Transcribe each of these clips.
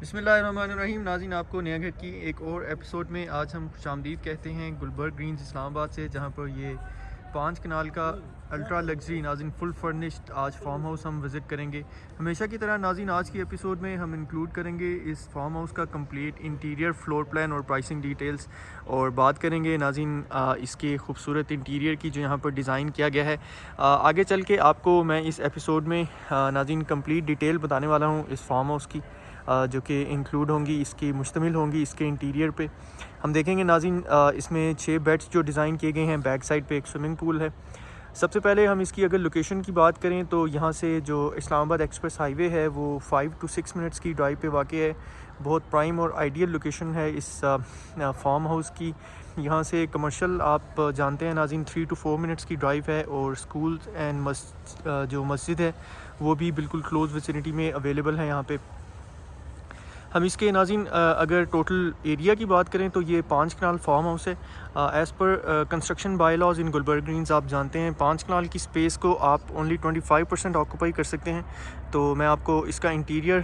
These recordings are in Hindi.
बिस्मिल्लाहिर्रहमानिर्रहीम। नाज़रीन, आपको नया घर की एक और एपिसोड में आज हम खुशामदीद कहते हैं गुलबर्ग ग्रीन्स इस्लामाबाद से, जहाँ पर ये 5 कनाल का अल्ट्रा लग्जरी नाज़रीन फुल फर्निश्ड आज फार्म हाउस हम विज़िट करेंगे। हमेशा की तरह नाज़रीन आज की एपिसोड में हम इंक्लूड करेंगे इस फार्म हाउस का कंप्लीट इंटीरियर, फ्लोर प्लान और प्राइसिंग डिटेल्स, और बात करेंगे नाज़रीन इसके खूबसूरत इंटीरियर की जो यहाँ पर डिज़ाइन किया गया है। आगे चल के आपको मैं इस एपिसोड में नाज़रीन कंप्लीट डिटेल बताने वाला हूँ इस फार्म हाउस की, जो कि इंक्लूड होंगी, इसकी मुश्तमिल होंगी इसके इंटीरियर पे। हम देखेंगे नाज़रीन इसमें 6 बेड्स जो डिज़ाइन किए गए हैं, बैक साइड पे एक स्विमिंग पूल है। सबसे पहले हम इसकी अगर लोकेशन की बात करें तो यहाँ से जो इस्लामाबाद एक्सप्रेस हाईवे है वो 5 to 6 मिनट्स की ड्राइव पे वाक़ है। बहुत प्राइम और आइडियल लोकेशन है इस फार्म हाउस की। यहाँ से कमर्शियल आप जानते हैं नाज़रीन 3 to 4 मिनट्स की ड्राइव है, और स्कूल एंड जो मस्जिद है वो भी बिल्कुल क्लोज़ विसिनिटी में अवेलेबल है यहाँ पे। हम इसके नाज़रीन अगर टोटल एरिया की बात करें तो ये 5 कनाल फार्म हाउस है। As per construction by laws in Gulberg greens आप जानते हैं 5 कनाल की स्पेस को आप ओनली 25% ऑक्यूपाई कर सकते हैं। तो मैं आपको इसका इंटीरियर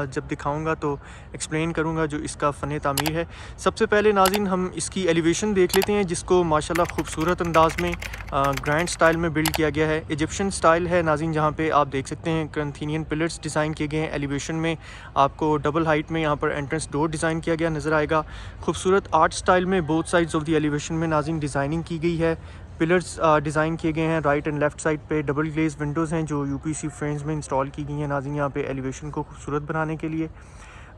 जब दिखाऊंगा तो एक्सप्लेन करूंगा जो इसका फ़न तामीर है। सबसे पहले नाज़रीन हम इसकी एलिवेशन देख लेते हैं, जिसको माशाल्लाह खूबसूरत अंदाज में ग्रैंड स्टाइल में बिल्ड किया गया है। इजिप्शियन स्टाइल है नाज़रीन, जहाँ पे आप देख सकते हैं करंथीनियन पिलर्स डिज़ाइन किए गए हैं। एलिवेशन में आपको डबल हाइट में यहाँ पर एंट्रेंस डोर डिज़ाइन किया गया नज़र आएगा। खूबसूरत आर्ट स्टाइल में both sides of the elevation में नाज़रीन डिज़ाइनिंग की गई है। पिलर्स डिज़ाइन किए गए हैं। राइट एंड लेफ़्ट साइड पे डबल ग्लेज विंडोज़ हैं जो यूपीसी फ्रेम्स में इंस्टॉल की गई हैं नाज़रीन, यहाँ पे एलिवेशन को खूबसूरत बनाने के लिए।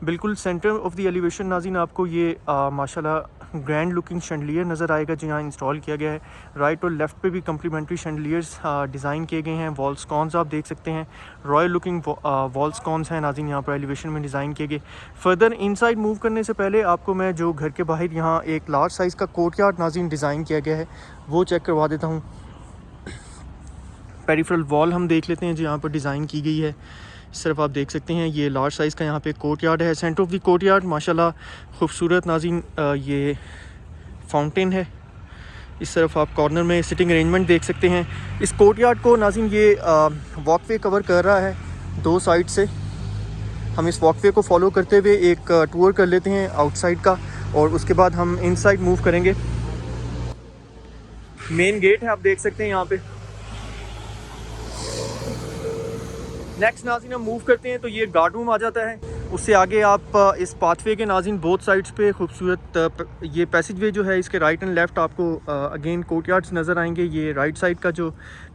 बिल्कुल सेंटर ऑफ द एलिवेशन नाज़रीन आपको ये माशाल्लाह ग्रैंड लुकिंग शैंडलियर नज़र आएगा जो यहाँ इंस्टॉल किया गया है। राइट और लेफ़्ट पे भी कम्प्लीमेंट्री शैंडलियर्स डिज़ाइन किए गए हैं। वॉल स्कॉन्स आप देख सकते हैं, रॉयल लुकिंग वॉल स्कॉन्स हैं नाज़रीन यहाँ पर एलिवेशन में डिज़ाइन किए गए। फर्दर इनसाइड मूव करने से पहले आपको मैं जो घर के बाहर यहाँ एक लार्ज साइज़ का कोर्टयार्ड नाज़रीन डिज़ाइन किया गया है वो चेक करवा देता हूँ। पेरिफेरल वॉल हम देख लेते हैं जो यहाँ पर डिज़ाइन की गई है। इस तरफ आप देख सकते हैं ये लार्ज साइज़ का यहाँ पे कोर्टयार्ड है। सेंटर ऑफ द कोर्टयार्ड माशाल्लाह खूबसूरत नाज़रीन ये फाउंटेन है। इस तरफ आप कॉर्नर में सिटिंग अरेंजमेंट देख सकते हैं। इस कोर्टयार्ड को नाज़रीन ये वॉकवे कवर कर रहा है 2 साइड से। हम इस वॉकवे को फॉलो करते हुए एक टूर कर लेते हैं आउटसाइड का, और उसके बाद हम इनसाइड मूव करेंगे। मेन गेट है, आप देख सकते हैं यहाँ पे। नेक्स्ट नाज़रीन हम मूव करते हैं तो ये गार्ड रूम आ जाता है। उससे आगे आप इस पाथवे के नाज़रीन बोथ साइड्स पे खूबसूरत ये पैसेजवे जो है इसके राइट एंड लेफ़्ट आपको अगेन कोर्टयार्ड्स नज़र आएंगे। ये राइट साइड का जो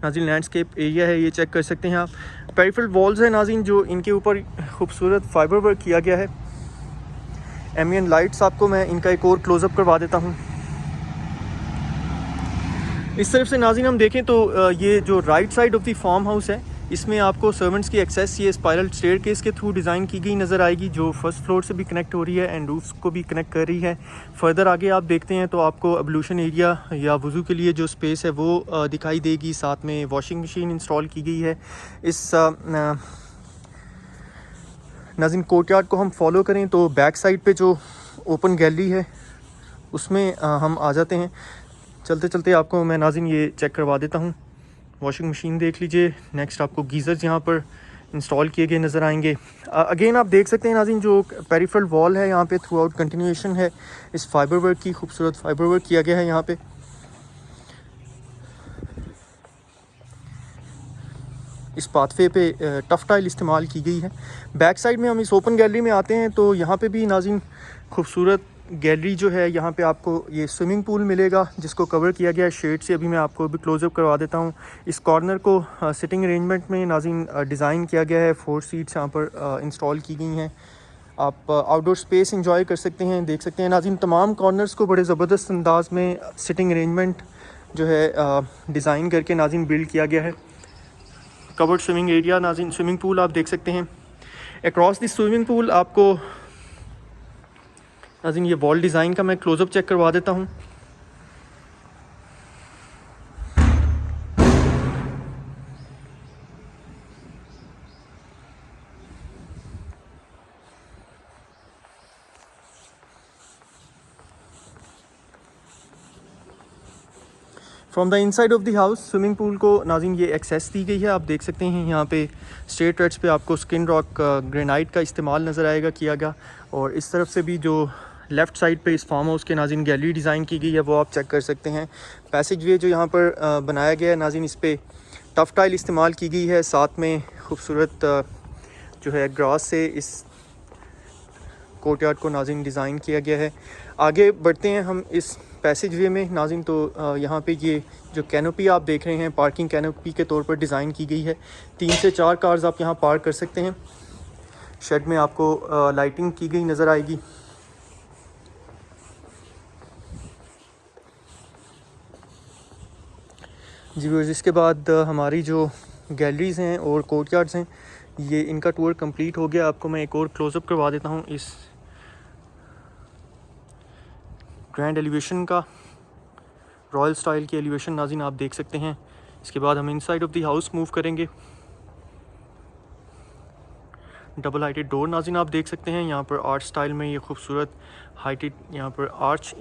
नाज़रीन लैंडस्केप एरिया है ये चेक कर सकते हैं आप। पेरिफेरल वॉल्स है नाज़रीन जो इनके ऊपर खूबसूरत फाइबर वर्क किया गया है। एमियन लाइट्स आपको मैं इनका एक और क्लोज़अप करवा देता हूँ। इस तरफ से नाज़रीन हम देखें तो ये जो right side of the farm house है इसमें आपको सर्वेंट्स की एक्सेस ये स्पाइरल स्टेयरकेस के थ्रू डिज़ाइन की गई नज़र आएगी, जो फर्स्ट फ्लोर से भी कनेक्ट हो रही है एंड रूफ्स को भी कनेक्ट कर रही है। फर्दर आगे आप देखते हैं तो आपको अब्लूशन एरिया या वज़ू के लिए जो स्पेस है वो दिखाई देगी। साथ में वॉशिंग मशीन इंस्टॉल की गई है। इस नाज़रीन कोर्टयार्ड को हम फॉलो करें तो बैक साइड पे जो ओपन गैलरी है उसमें हम आ जाते हैं। चलते चलते आपको मैं नाज़रीन ये चेक करवा देता हूँ। वॉशिंग मशीन देख लीजिए। नेक्स्ट आपको गीज़र्स यहाँ पर इंस्टॉल किए गए नज़र आएंगे। अगेन आप देख सकते हैं नाज़रीन जो पेरिफेरल वॉल है यहाँ पे थ्रू आउट कंटिन्यूएशन है इस फाइबर वर्क की। खूबसूरत फाइबर वर्क किया गया है यहाँ पे। इस पाथवे पे टफ टाइल इस्तेमाल की गई है। बैक साइड में हम इस ओपन गैलरी में आते हैं तो यहाँ पे भी नाज़रीन खूबसूरत गैलरी जो है यहाँ पे आपको ये स्विमिंग पूल मिलेगा जिसको कवर किया गया है शेड से। अभी मैं आपको भी क्लोज़अप करवा देता हूँ। इस कॉर्नर को सिटिंग अरेंजमेंट में नाज़रीन डिज़ाइन किया गया है। 4 सीट्स यहाँ पर इंस्टॉल की गई हैं। आप आउटडोर स्पेस इंजॉय कर सकते हैं। देख सकते हैं नाज़रीन तमाम कॉर्नर्स को बड़े ज़बरदस्त अंदाज में सिटिंग अरेंजमेंट जो है डिज़ाइन करके नाज़रीन बिल्ड किया गया है। कवर्ड स्विमिंग एरिया नाज़रीन स्विमिंग पूल आप देख सकते हैं। अक्रॉस द स्विमिंग पूल आपको नाज़रीन ये वॉल डिज़ाइन का मैं क्लोज़अप चेक करवा देता हूँ। From the inside of the house swimming pool को नाज़रीन ये एक्सेस दी गई है। आप देख सकते हैं यहाँ पे स्ट्रेट रेट्स पे आपको स्किन रॉक ग्रेनाइट का इस्तेमाल नज़र आएगा किया गया, और इस तरफ से भी जो लेफ़्ट साइड पे इस फार्म हाउस के नाज़रीन गैलरी डिज़ाइन की गई है वो आप चेक कर सकते हैं। पैसेज वे जो यहाँ पर बनाया गया है नाज़रीन, इस पर टफ टाइल इस्तेमाल की गई है, साथ में खूबसूरत जो है ग्रास से इस कोर्टयार्ड को नाज़रीन डिज़ाइन किया गया है। आगे बढ़ते हैं हम इस पैसेज वे में नाज़रीन, तो यहाँ पे ये जो कैनोपी आप देख रहे हैं पार्किंग कैनोपी के तौर पर डिज़ाइन की गई है। 3 से 4 कार्स आप यहाँ पार्क कर सकते हैं। शेड में आपको लाइटिंग की गई नज़र आएगी। जी व्यूअर्स, इसके बाद हमारी जो गैलरीज़ हैं और कोर्टयार्ड्स हैं ये इनका टूर कंप्लीट हो गया। आपको मैं एक और क्लोज़अप करवा देता हूँ इस ग्रैंड एलिवेशन का। रॉयल स्टाइल की एलिवेशन नाज़रीन आप देख सकते हैं। इसके बाद हम inside of the house move करेंगे। डबल हाइटेड डोर नाज़रीन आप देख सकते हैं। यहाँ पर आर्च स्टाइल में ये खूबसूरत हाइटेड यहाँ पर आर्च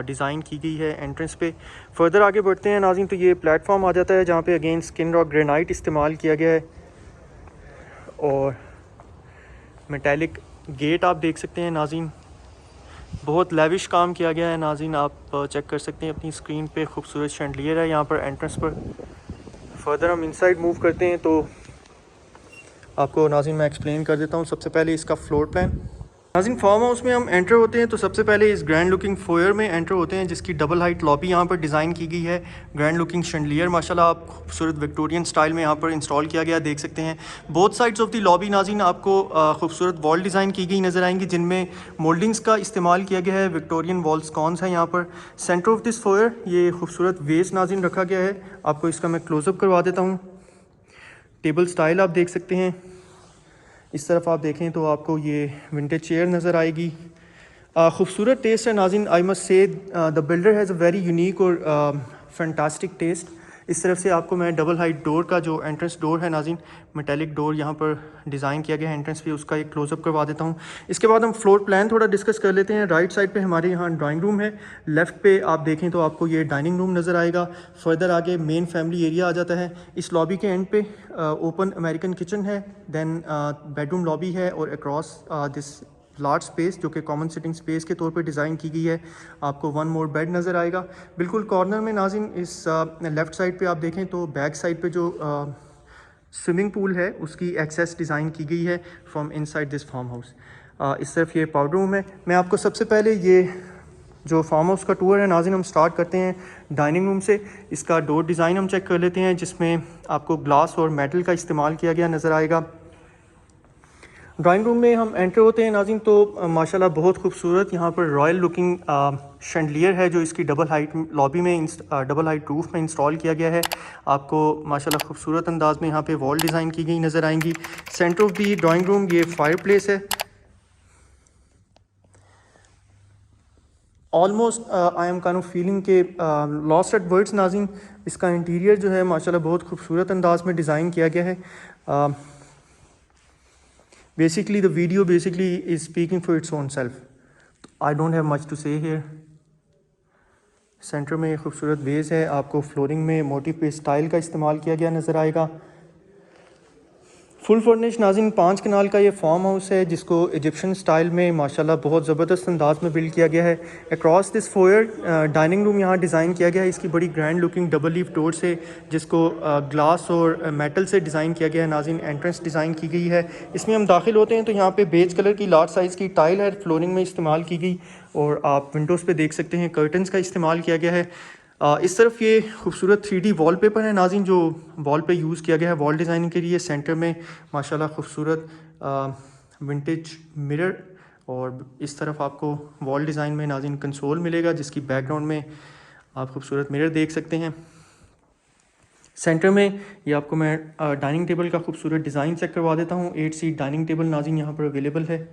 डिज़ाइन की गई है एंट्रेंस पे। फर्दर आगे बढ़ते हैं नाज़रीन, तो ये प्लेटफॉर्म आ जाता है जहाँ पे अगेन स्किन रॉक ग्रेनाइट इस्तेमाल किया गया है, और मेटालिक गेट आप देख सकते हैं नाज़रीन। बहुत लेविश काम किया गया है नाज़रीन, आप चेक कर सकते हैं अपनी स्क्रीन पे। खूबसूरत शैंडलियर है यहाँ पर एंट्रेंस पर। फर्दर हम इनसाइड मूव करते हैं तो आपको नाज़रीन मैं एक्सप्लेन कर देता हूँ। सबसे पहले इसका फ्लोर प्लान नाज़रीन, फार्म हाउस में हम एंटर होते हैं तो सबसे पहले इस ग्रैंड लुकिंग फोयर में एंटर होते हैं जिसकी डबल हाइट लॉबी यहाँ पर डिज़ाइन की गई है। ग्रैंड लुकिंग शैंडलियर माशाल्लाह आप खूबसूरत विक्टोरियन स्टाइल में यहाँ पर इंस्टॉल किया गया देख सकते हैं। Both sides of the lobby नाज़रीन आपको खूबसूरत वॉल डिज़ाइन की गई नज़र आएंगी जिनमें मोल्डिंग्स का इस्तेमाल किया गया है। विक्टोरियन वॉल स्कॉन्स है यहाँ पर। सेंटर ऑफ दिस फोयर ये खूबसूरत वेस नाज़रीन रखा गया है। आपको इसका मैं क्लोज़अप करवा देता हूँ। टेबल स्टाइल आप देख सकते हैं। इस तरफ आप देखें तो आपको ये विंटेज चेयर नज़र आएगी। खूबसूरत टेस्ट है नाज़रीन। I must say the builder has a very unique और फैंटास्टिक टेस्ट। इस तरफ से आपको मैं डबल हाइट डोर का जो एंट्रेंस डोर है नाज़रीन, मेटालिक डोर यहाँ पर डिज़ाइन किया गया है एंट्रेंस पे, उसका एक क्लोज़अप करवा देता हूँ। इसके बाद हम फ्लोर प्लान थोड़ा डिस्कस कर लेते हैं। राइट साइड पे हमारे यहाँ ड्राइंग रूम है, लेफ़्ट पे आप देखें तो आपको ये डाइनिंग रूम नज़र आएगा। फर्दर आगे मेन फैमिली एरिया आ जाता है। इस लॉबी के एंड पे ओपन अमेरिकन किचन है, देन बेडरूम लॉबी है, और अक्रॉस दिस लार्ज स्पेस जो कि कॉमन सिटिंग स्पेस के तौर पे डिज़ाइन की गई है। आपको 1 मोर बेड नज़र आएगा। बिल्कुल कॉर्नर में नाज़रीन इस लेफ़्ट साइड पे आप देखें तो बैक साइड पे जो स्विमिंग पूल है उसकी एक्सेस डिज़ाइन की गई है from inside this farm house. इस तरफ ये पाउडर रूम है। मैं आपको सबसे पहले ये जो फार्म हाउस का टूर है नाज़रीन हम स्टार्ट करते हैं डाइनिंग रूम से। इसका डोर डिज़ाइन हम चेक कर लेते हैं जिसमें आपको ग्लास और मेटल का इस्तेमाल किया गया नज़र आएगा। ड्राइंग रूम में हम एंटर होते हैं नाज़रीन तो माशाल्लाह बहुत खूबसूरत यहाँ पर रॉयल लुकिंग शैंडलियर है जो इसकी डबल हाइट लॉबी में डबल हाइट रूफ में इंस्टॉल किया गया है। आपको माशाल्लाह खूबसूरत अंदाज में यहाँ पे वॉल डिज़ाइन की गई नज़र आएंगी। Centre of the drawing room ये फायर प्लेस है। Almost I am kind of feeling के लॉस्ट एट वर्ड्स नाज़रीन। इसका इंटीरियर जो है माशाल्लाह बहुत खूबसूरत अंदाज में डिज़ाइन किया गया है। Basically the video basically is speaking for its own self. I don't have much to say here. Centre में खूबसूरत वेज है। आपको फ्लोरिंग में मोटिव पे स्टाइल का इस्तेमाल किया गया नज़र आएगा। फुल फर्निश नाज़रीन 5 कनाल का ये फार्म हाउस है जिसको इजिप्शियन स्टाइल में माशाल्लाह बहुत ज़बरदस्त अंदाज में बिल्ड किया गया है। Across this foyer dining room यहाँ डिज़ाइन किया गया है इसकी बड़ी grand looking double leaf door से, जिसको ग्लास और मेटल से डिज़ाइन किया गया है नाज़रीन। एंट्रेंस डिज़ाइन की गई है। इसमें हम दाखिल होते हैं तो यहाँ पे बेज कलर की लार्ज साइज़ की टाइल है फ्लोरिंग में इस्तेमाल की गई, और आप विंडोज़ पे देख सकते हैं कर्टन्स का इस्तेमाल किया गया है। इस तरफ ये खूबसूरत 3D वॉलपेपर है नाज़रीन जो वॉल पे यूज़ किया गया है वॉल डिज़ाइनिंग के लिए। सेंटर में माशाल्लाह खूबसूरत विंटेज मिरर, और इस तरफ आपको वॉल डिज़ाइन में नाज़रीन कंसोल मिलेगा जिसकी बैकग्राउंड में आप खूबसूरत मिरर देख सकते हैं। सेंटर में ये आपको मैं डाइनिंग टेबल का खूबसूरत डिज़ाइन चेक करवा देता हूँ। 8 सीट डाइनिंग टेबल नाज़रीन यहाँ पर अवेलेबल है।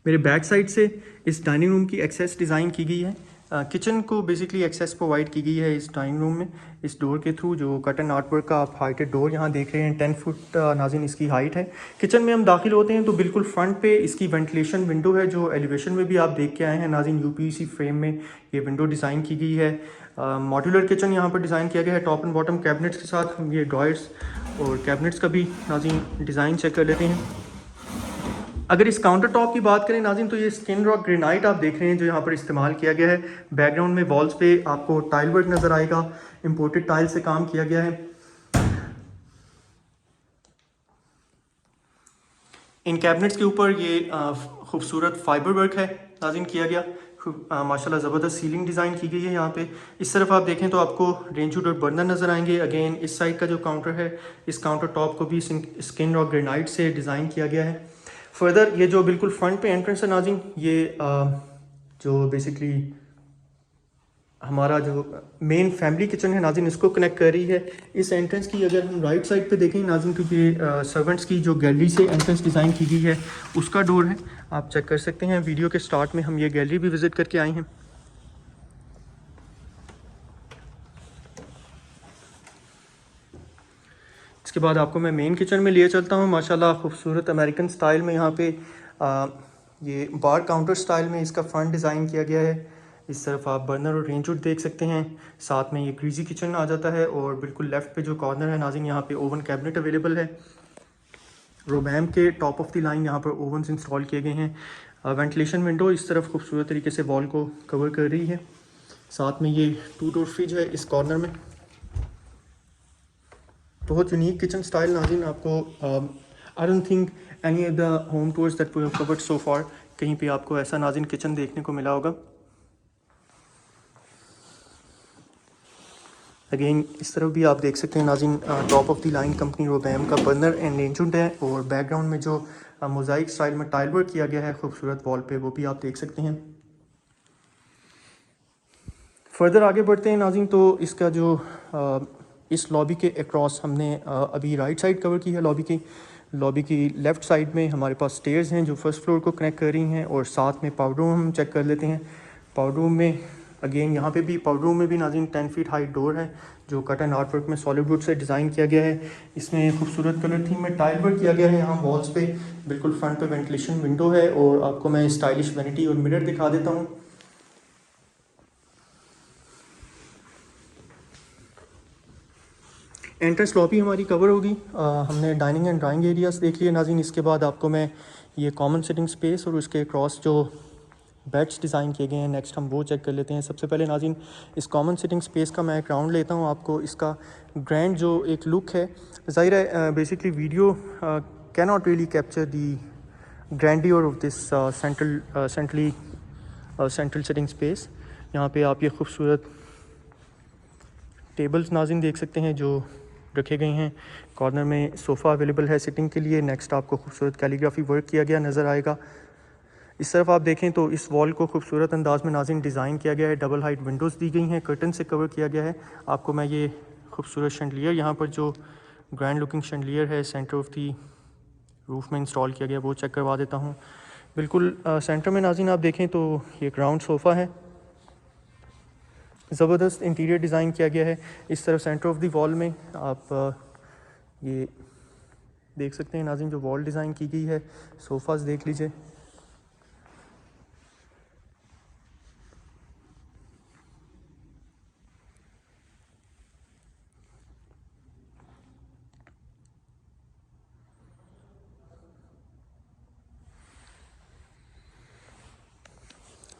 मेरे बैक साइड से इस डाइनिंग रूम की एक्सेस डिज़ाइन की गई है। किचन को बेसिकली एक्सेस प्रोवाइड की गई है इस डाइनिंग रूम में, इस डोर के थ्रू। जो कर्टन आर्टवर्क का आप हाइटेड डोर यहाँ देख रहे हैं, 10 फुट नाज़रीन इसकी हाइट है। किचन में हम दाखिल होते हैं तो बिल्कुल फ्रंट पे इसकी वेंटिलेशन विंडो है, जो एलिवेशन में भी आप देख के आए हैं नाज़रीन। यूपीवीसी फ्रेम में ये विंडो डिज़ाइन की गई है। मॉड्यूलर किचन यहाँ पर डिज़ाइन किया गया है टॉप एंड बॉटम कैबिनेट्स के साथ। हम ये ड्रॉयर्स और कैबिनेट्स का भी नाज़रीन डिज़ाइन चेक कर लेते हैं। अगर इस काउंटर टॉप की बात करें नाज़रीन, तो ये स्किन रॉक ग्रेनाइट आप देख रहे हैं जो यहाँ पर इस्तेमाल किया गया है। बैकग्राउंड में वॉल्स पे आपको टाइल वर्क नज़र आएगा, इंपोर्टेड टाइल से काम किया गया है। इन कैबिनेट्स के ऊपर ये खूबसूरत फाइबर वर्क है नाज़रीन किया गया। माशाल्लाह ज़बरदस्त सीलिंग डिज़ाइन की गई है यहाँ पे। इस तरफ आप देखें तो आपको रेंज हुड और बर्नर नज़र आएंगे। अगेन इस साइड का जो काउंटर है, इस काउंटर टॉप को भी स्किन रॉक ग्रेनाइट से डिज़ाइन किया गया है। फर्दर ये जो बिल्कुल फ्रंट पे एंट्रेंस है नाज़रीन, ये जो बेसिकली हमारा जो मेन फैमिली किचन है नाज़रीन, इसको कनेक्ट कर रही है। इस एंट्रेंस की अगर हम राइट साइड पे देखें नाज़रीन, तो ये सर्वेंट्स की जो गैलरी से एंट्रेंस डिज़ाइन की गई है उसका डोर है, आप चेक कर सकते हैं। वीडियो के स्टार्ट में हम ये गैलरी भी विज़िट करके आए हैं। इसके बाद आपको मैं मेन किचन में लिए चलता हूँ। माशाल्लाह खूबसूरत अमेरिकन स्टाइल में यहाँ पे ये बार काउंटर स्टाइल में इसका फ्रंट डिज़ाइन किया गया है। इस तरफ आप बर्नर और रेंज हुड देख सकते हैं, साथ में ये ग्रीजी किचन आ जाता है। और बिल्कुल लेफ़्ट पे जो कॉर्नर है नाज़रीन, यहाँ पे ओवन कैबिनेट अवेलेबल है। रोबैम के टॉप ऑफ द लाइन यहाँ पर ओवन्स इंस्टॉल किए गए हैं। वेंटिलेशन विंडो इस तरफ खूबसूरत तरीके से वॉल को कवर कर रही है। साथ में ये 2 डोर फ्रिज है इस कॉर्नर में। बहुत यूनिक किचन स्टाइल नाज़रीन। आपको I don't think any of the home tours that we have covered so far कहीं पे आपको ऐसा नाज़रीन किचन देखने को मिला होगा। अगेन इस तरफ भी आप देख सकते हैं नाज़रीन, top of the line company Robam का बर्नर एंड रेंज हुड है। और बैकग्राउंड में जो मोज़ाइक स्टाइल में टाइल वर्क किया गया है खूबसूरत वॉल पे, वो भी आप देख सकते हैं। फर्दर आगे बढ़ते हैं नाज़रीन, तो इसका जो इस लॉबी के अक्रॉस हमने अभी राइट साइड कवर की है। लॉबी की लेफ़्ट साइड में हमारे पास स्टेयर्स हैं जो फर्स्ट फ्लोर को कनेक्ट कर रही हैं। और साथ में पाउडर रूम हम चेक कर लेते हैं। पाउडर रूम में अगेन यहाँ पे भी पाउडर रूम में भी नाज़रीन 10 फीट हाई डोर है जो कर्टन आर्टवर्क में सॉलिड वुड से डिज़ाइन किया गया है। इसमें खूबसूरत कलर थीम में टाइल वर्क किया गया है। यहाँ वॉल्स पे बिल्कुल फ्रंट पे वेंटिलेशन विंडो है। और आपको मैं स्टाइलिश वैनिटी और मिरर दिखा देता हूँ। एंट्रेंस लॉबी हमारी कवर होगी। हमने डाइनिंग एंड ड्राइंग एरियाज़ देख लिए नाज़रीन। इसके बाद आपको मैं ये कॉमन सिटिंग स्पेस और उसके क्रॉस जो बेड्स डिज़ाइन किए गए हैं नेक्स्ट हम वो चेक कर लेते हैं। सबसे पहले नाज़रीन इस कॉमन सिटिंग स्पेस का मैं एक राउंड लेता हूँ। आपको इसका ग्रैंड जो एक लुक है, ज़ाहिर है basically video can not really capture the grandeur of this central sitting space. यहाँ पे आप ये खूबसूरत टेबल्स नाज़रीन देख सकते हैं जो रखे गए हैं। कॉर्नर में सोफ़ा अवेलेबल है सिटिंग के लिए। नेक्स्ट आपको खूबसूरत कैलीग्राफी वर्क किया गया नज़र आएगा। इस तरफ आप देखें तो इस वॉल को खूबसूरत अंदाज में नाज़रीन डिज़ाइन किया गया है। डबल हाइट विंडोज़ दी गई हैं, कर्टन से कवर किया गया है। आपको मैं ये खूबसूरत शैंडलियर यहाँ पर जो ग्रैंड लुकिंग शैंडलियर है सेंटर ऑफ दी रूफ़ में इंस्टॉल किया गया वो चेक करवा देता हूँ। बिल्कुल सेंटर में नाज़रीन आप देखें तो ये एक राउंड सोफ़ा है, ज़बरदस्त इंटीरियर डिज़ाइन किया गया है। इस तरफ सेंटर ऑफ द वॉल में आप ये देख सकते हैं नाज़रीन जो वॉल डिज़ाइन की गई है। सोफ़ाज़ देख लीजिए।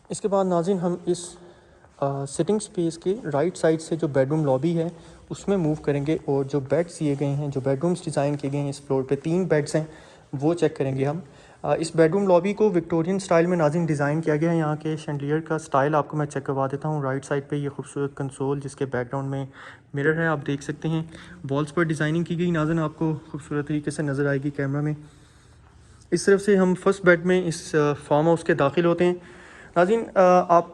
इसके बाद नाज़रीन हम इस सिटिंग स्पेस के राइट साइड से जो बेडरूम लॉबी है उसमें मूव करेंगे। और जो बेड्स दिए गए हैं, जो बेडरूम्स डिज़ाइन किए गए हैं इस फ्लोर पे 3 बेड्स हैं, वो चेक करेंगे हम। इस बेडरूम लॉबी को विक्टोरियन स्टाइल में नाज़रीन डिज़ाइन किया गया है। यहाँ के शैंडलियर का स्टाइल आपको मैं चेक करवा देता हूँ। राइट साइड पे ये खूबसूरत कंसोल जिसके बैकग्राउंड में मिरर है आप देख सकते हैं। वॉल्स पर डिज़ाइनिंग की गई नाज़रीन आपको खूबसूरत तरीके से नज़र आएगी कैमरा में। इस तरफ से हम फर्स्ट बेड में इस फार्म हाउस के दाखिल होते हैं। नाज़रीन आप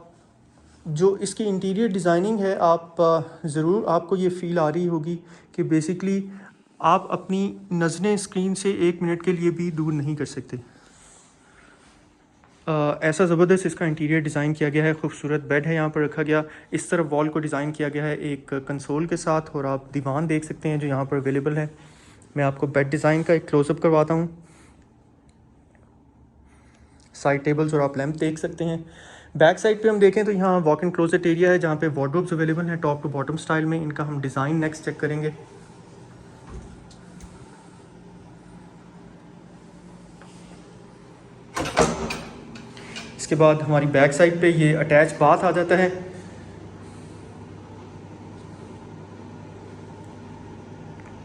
जो इसकी इंटीरियर डिज़ाइनिंग है, आप ज़रूर आपको ये फ़ील आ रही होगी कि बेसिकली आप अपनी नज़रें स्क्रीन से 1 मिनट के लिए भी दूर नहीं कर सकते। ऐसा ज़बरदस्त इसका इंटीरियर डिज़ाइन किया गया है। खूबसूरत बेड है यहाँ पर रखा गया। इस तरफ वॉल को डिज़ाइन किया गया है एक कंसोल के साथ, और आप दीवान देख सकते हैं जो यहाँ पर अवेलेबल है। मैं आपको बेड डिज़ाइन का एक क्लोज़अप करवाता हूँ। साइड टेबल्स और आप लैंप देख सकते हैं। बैक साइड पे हम देखें तो यहाँ वॉक इन क्लोजेट एरिया है जहाँ पे वार्डरोब्स अवेलेबल हैं टॉप टू बॉटम स्टाइल में। इनका हम डिज़ाइन नेक्स्ट चेक करेंगे। इसके बाद हमारी बैक साइड पे ये अटैच बाथ आ जाता है।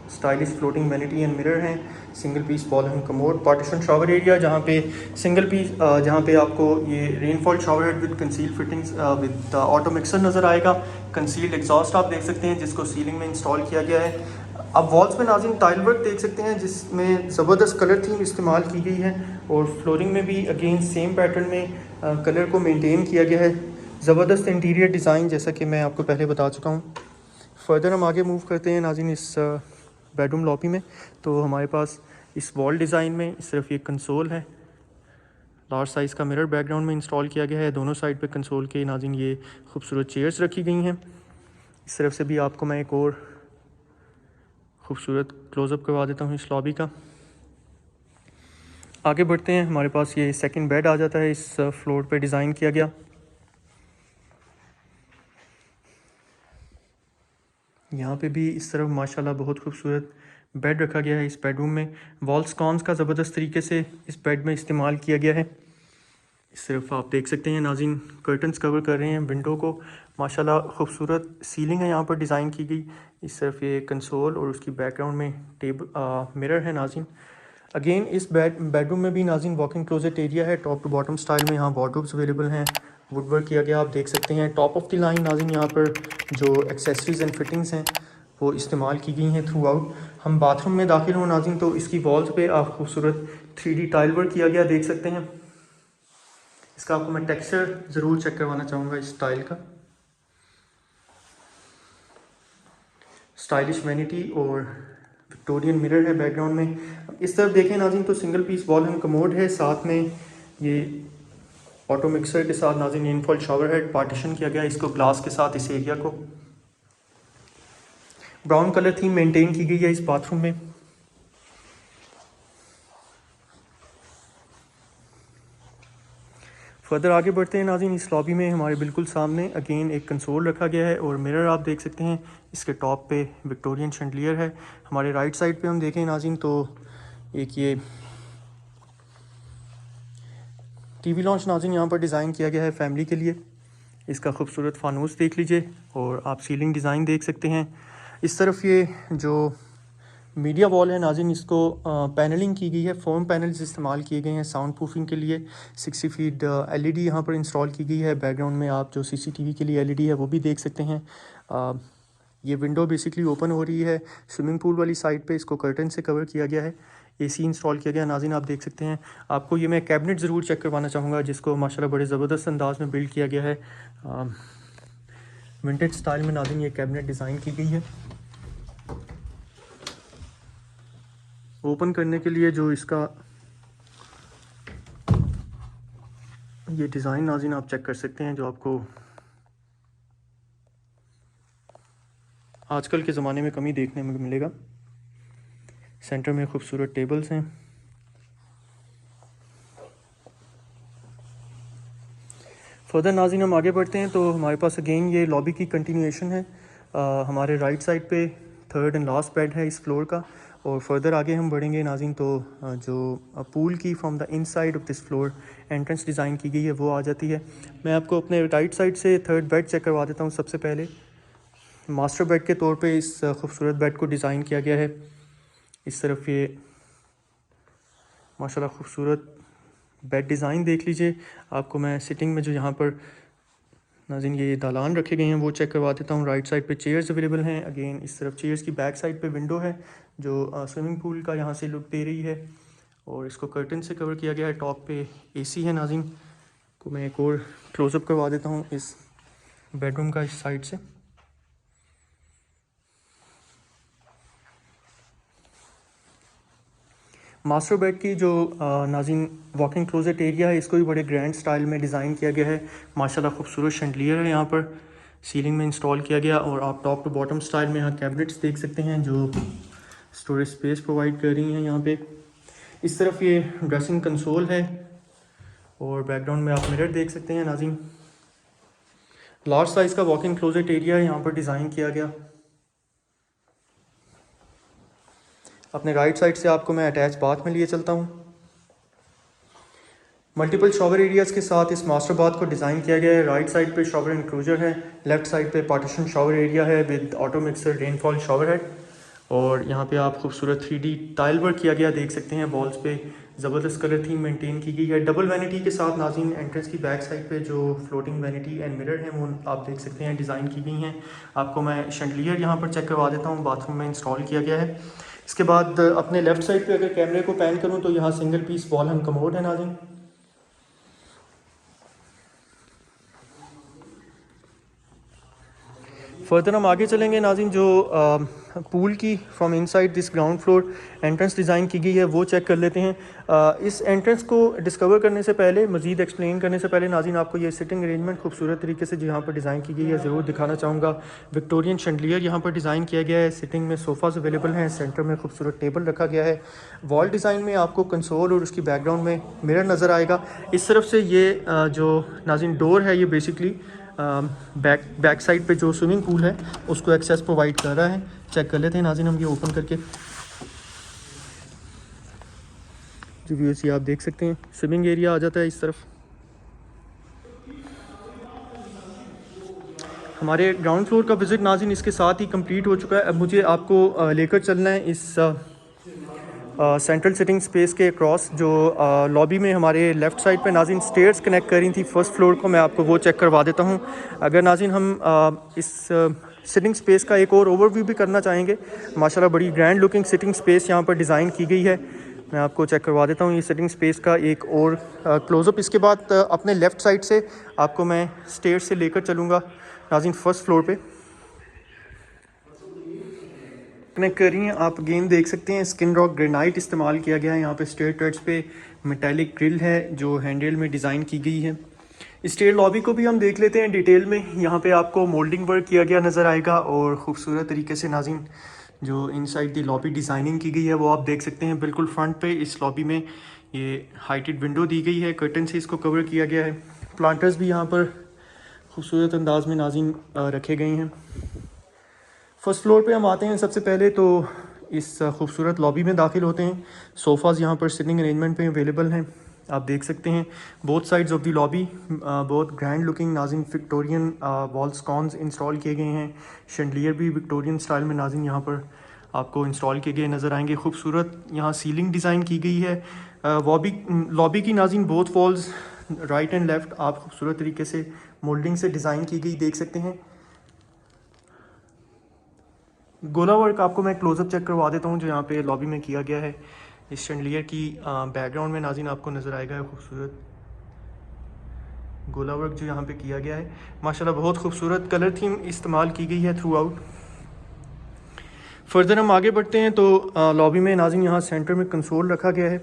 Stylish floating vanity and mirror हैं। Single piece wall and commode, partition shower area जहाँ पे सिंगल पीस जहाँ पे आपको ये rainfall shower head with conceal fittings with auto mixer नज़र आएगा। कंसील्ड एग्जॉस्ट आप देख सकते हैं जिसको सीलिंग में इंस्टॉल किया गया है। अब वॉल्स में नाज़रीन टाइल वर्क देख सकते हैं जिसमें ज़बरदस्त कलर थीम इस्तेमाल की गई है, और फ्लोरिंग में भी अगेन सेम पैटर्न में कलर को मेंटेन किया गया है। ज़बरदस्त इंटीरियर डिज़ाइन जैसा कि मैं आपको पहले बता चुका हूँ। फर्दर हम आगे मूव करते हैं नाज़रीन इस बेडरूम लॉबी में। तो हमारे पास इस वॉल डिज़ाइन में सिर्फ ये कंसोल है। लार्ज साइज़ का मिरर बैकग्राउंड में इंस्टॉल किया गया है। दोनों साइड पे कंसोल के नाज़रीन ये खूबसूरत चेयर्स रखी गई हैं। इस तरफ से भी आपको मैं एक और खूबसूरत क्लोज़अप करवा देता हूँ इस लॉबी का। आगे बढ़ते हैं। हमारे पास ये सेकंड बेड आ जाता है, इस फ्लोर पे डिज़ाइन किया गया। यहाँ पे भी इस तरफ माशाल्लाह बहुत खूबसूरत बेड रखा गया है। इस बेडरूम में वॉल स्कॉन्स का ज़बरदस्त तरीके से इस बेड में इस्तेमाल किया गया है। इस तरफ आप देख सकते हैं नाज़रीन कर्टन्स कवर कर रहे हैं विंडो को। माशाल्लाह खूबसूरत सीलिंग है यहाँ पर डिज़ाइन की गई। इस तरफ ये कंसोल और उसकी बैकग्राउंड में मिरर है नाज़रीन। अगेन इस बेडरूम में भी नाज़रीन वॉकिंग क्लोजेट एरिया है टॉप टू बॉटम स्टाइल में। यहाँ वार्डरोब्स अवेलेबल हैं, वुडवर्क किया गया आप देख सकते हैं। टॉप ऑफ द लाइन नाज़रीन यहाँ पर जो एक्सेसरीज़ एंड फिटिंग्स हैं वो इस्तेमाल की गई हैं थ्रू आउट। हम बाथरूम में दाखिल हों नाज़रीन तो इसकी वॉल्स पे आप खूबसूरत 3D टाइल वर्क किया गया देख सकते हैं। इसका आपको मैं टेक्सचर ज़रूर चेक करवाना चाहूँगा इस टाइल का। स्टाइलिश वैनिटी और विक्टोरियन मिरर है बैकग्राउंड में। इस तरफ देखें नाज़रीन तो single piece wall and commode है, साथ में ये ऑटो मिक्सर के साथ नाज़रीन रेनफॉल शावर हेड पार्टीशन किया गया इसको ग्लास के साथ। इस एरिया को ब्राउन कलर थीम मेंटेन की गई है इस बाथरूम में। फर्दर आगे बढ़ते हैं नाज़रीन। इस लॉबी में हमारे बिल्कुल सामने अगेन एक कंसोल रखा गया है और मिरर आप देख सकते हैं। इसके टॉप पे विक्टोरियन शैंडलियर है। हमारे राइट साइड पे हम देखें नाज़रीन तो एक ये टीवी लॉन्च नाज़रीन यहाँ पर डिज़ाइन किया गया है फैमिली के लिए। इसका खूबसूरत फानूस देख लीजिए और आप सीलिंग डिज़ाइन देख सकते हैं। इस तरफ ये जो मीडिया वॉल है नाज़रीन इसको पैनलिंग की गई है, फोम पैनल्स इस्तेमाल किए गए हैं साउंड प्रूफिंग के लिए। 60 फीट LED यहाँ पर इंस्टॉल की गई है। बैकग्राउंड में आप जो CCTV के लिए LED है वो भी देख सकते हैं। ये विंडो बेसिकली ओपन हो रही है स्विमिंग पूल वाली साइड पे। इसको कर्टन से कवर किया गया है। AC इंस्टॉल किया गया नाज़रीन आप देख सकते हैं। आपको ये मैं कैबिनेट ज़रूर चेक करवाना चाहूँगा जिसको माशाल्लाह बड़े ज़बरदस्त अंदाज में बिल्ड किया गया है। विंटेज स्टाइल में नाज़रीन ये कैबिनेट डिज़ाइन की गई है। ओपन करने के लिए जो इसका ये डिज़ाइन नाज़रीन आप चेक कर सकते हैं जो आपको आजकल के ज़माने में कमी देखने में मिलेगा। सेंटर में खूबसूरत टेबल्स हैं। फर्दर नाज़रीन हम आगे बढ़ते हैं तो हमारे पास अगेन ये लॉबी की कंटिन्यूएशन है। हमारे राइट साइड पे थर्ड एंड लास्ट बेड है इस फ्लोर का। और फर्दर आगे हम बढ़ेंगे नाज़रीन तो जो पूल की from the inside of this floor entrance design की गई है वो आ जाती है। मैं आपको अपने राइट साइड से थर्ड बेड चेक करवा देता हूँ। सबसे पहले मास्टर बेड के तौर पे इस खूबसूरत बेड को डिज़ाइन किया गया है। इस तरफ ये माशाल्लाह खूबसूरत बेड डिज़ाइन देख लीजिए। आपको मैं सिटिंग में जो यहाँ पर नाज़रीन ये दालान रखे गए हैं वो चेक करवा देता हूँ। राइट साइड पे चेयर्स अवेलेबल हैं। अगेन इस तरफ चेयर्स की बैक साइड पे विंडो है जो स्विमिंग पूल का यहाँ से लुक दे रही है और इसको कर्टन से कवर किया गया है। टॉप पे AC है नाज़रीन। को मैं एक और क्लोज़अप करवा देता हूँ इस बेडरूम का इस साइड से। मास्टर बेड की जो नाज़रीन वॉकिंग क्लोजेट एरिया है, इसको भी बड़े ग्रैंड स्टाइल में डिज़ाइन किया गया है। माशाल्लाह खूबसूरत शैंडलियर है यहाँ पर सीलिंग में इंस्टॉल किया गया, और आप टॉप टू बॉटम स्टाइल में यहाँ कैबिनेट्स देख सकते हैं जो स्टोरेज स्पेस प्रोवाइड कर रही हैं यहाँ पे। इस तरफ ये ड्रेसिंग कंसोल है, और बैकग्राउंड में आप मिरर देख सकते हैं नाज़रीन। लार्ज साइज़ का वॉकिंग क्लोजेट एरिया यहाँ पर डिज़ाइन किया गया। अपने राइट साइड से आपको मैं अटैच बाथ में लिए चलता हूँ। मल्टीपल शॉवर एरियाज़ के साथ इस मास्टर बाथ को डिज़ाइन किया गया है। राइट साइड पे शॉवर इंक्लोजर है, लेफ्ट साइड पे पार्टीशन शॉवर एरिया है with auto mixer rainfall shower head, और यहाँ पे आप खूबसूरत 3D टाइल वर्क किया गया देख सकते हैं। वॉल्स पे ज़बरदस्त कलर थीम मेंटेन की गई है। डबल वैनिटी के साथ नाज़रीन एंट्रेंस की बैक साइड पे जो फ्लोटिंग वैनिटी एंड मिरर हैं वो आप देख सकते हैं डिज़ाइन की गई हैं। आपको मैं शैंडलियर यहाँ पर चेक करवा देता हूँ, बाथरूम में इंस्टॉल किया गया है। इसके बाद अपने लेफ्ट साइड पे अगर कैमरे को पैन करूँ तो यहाँ single piece wall hang commode है नाज़रीन। फर्दर हम आगे चलेंगे नाज़रीन, जो पूल की from inside this ground floor entrance design की गई है वो चेक कर लेते हैं। इस एंट्रेंस को डिस्कवर करने से पहले, मज़ीद एक्सप्लेन करने से पहले नाज़रीन, आपको ये सिटिंग अरेंजमेंट खूबसूरत तरीके से जहाँ पर डिज़ाइन की गई है ज़रूर दिखाना चाहूँगा। विक्टोरियन शैंडलियर यहाँ पर डिज़ाइन किया गया है, सिटिंग में सोफ़ाज़ अवेलेबल हैं, सेंटर में खूबसूरत टेबल रखा गया है। वॉल डिज़ाइन में आपको कंसोल और उसकी बैकग्राउंड में मिरर नज़र आएगा। इस तरफ से ये जो नाज़रीन डोर है ये बेसिकली बैक साइड पे जो स्विमिंग पूल है उसको एक्सेस प्रोवाइड कर रहा है। चेक कर लेते हैं नाज़रीन हम ये ओपन करके। जो व्यूअर्स ये आप देख सकते हैं स्विमिंग एरिया आ जाता है इस तरफ। हमारे ग्राउंड फ्लोर का विज़िट नाज़रीन इसके साथ ही कंप्लीट हो चुका है। अब मुझे आपको लेकर चलना है इस सेंट्रल सिटिंग स्पेस के क्रॉस, जो लॉबी में हमारे लेफ़्ट साइड पे नाज़रीन स्टेयर्स कनेक्ट कर रही थी फर्स्ट फ्लोर को। मैं आपको वो चेक करवा देता हूँ। अगर नाज़रीन हम इस सिटिंग स्पेस का एक और ओवरव्यू भी करना चाहेंगे, माशाल्लाह बड़ी ग्रैंड लुकिंग सिटिंग स्पेस यहाँ पर डिज़ाइन की गई है। मैं आपको चेक करवा देता हूँ ये सिटिंग स्पेस का एक और क्लोज़अप। इसके बाद अपने लेफ़्ट साइड से आपको मैं स्टेयर से लेकर चलूँगा नाज़रीन फर्स्ट फ्लोर पे। कनेक्ट कर रही हैं आप अगेन देख सकते हैं स्किन रॉक ग्रेनाइट इस्तेमाल किया गया है यहाँ पे। स्टेयर टच पे मेटालिक ग्रिल है जो हैंडल में डिज़ाइन की गई है। स्टेयर लॉबी को भी हम देख लेते हैं डिटेल में। यहाँ पे आपको मोल्डिंग वर्क किया गया नज़र आएगा, और ख़ूबसूरत तरीके से नाज़रीन जो इनसाइड दी लॉबी डिज़ाइनिंग की गई है वो आप देख सकते हैं। बिल्कुल फ्रंट पे इस लॉबी में ये हाइटेड विंडो दी गई है, कर्टन से इसको कवर किया गया है। प्लांटर्स भी यहाँ पर खूबसूरत अंदाज में नाज़रीन रखे गए हैं। फर्स्ट फ्लोर पे हम आते हैं। सबसे पहले तो इस खूबसूरत लॉबी में दाखिल होते हैं। सोफ़ाज़ यहाँ पर सिटिंग अरेंजमेंट पे अवेलेबल हैं, आप देख सकते हैं। Both sides of the lobby बहुत ग्रैंड लुकिंग नाज़रीन विक्टोरियन वॉल स्कॉन्स इंस्टॉल किए गए हैं। शैंडलियर भी विक्टोरियन स्टाइल में नाज़रीन यहाँ पर आपको इंस्टॉल किए गए नज़र आएंगे। खूबसूरत यहाँ सीलिंग डिज़ाइन की गई है। लॉबी की नाज़रीन both walls right and left आप खूबसूरत तरीके से मोल्डिंग से डिज़ाइन की गई देख सकते हैं। गोला वर्क आपको मैं क्लोजअप चेक करवा देता हूँ जो यहाँ पे लॉबी में किया गया है। इस शैंडलियर की बैकग्राउंड में नाज़रीन आपको नज़र आएगा खूबसूरत गोला वर्क जो यहाँ पे किया गया है। माशाल्लाह बहुत खूबसूरत कलर थीम इस्तेमाल की गई है थ्रू आउट। फर्दर हम आगे बढ़ते हैं तो लॉबी में नाज़रीन यहाँ सेंटर में कंसोल रखा गया है,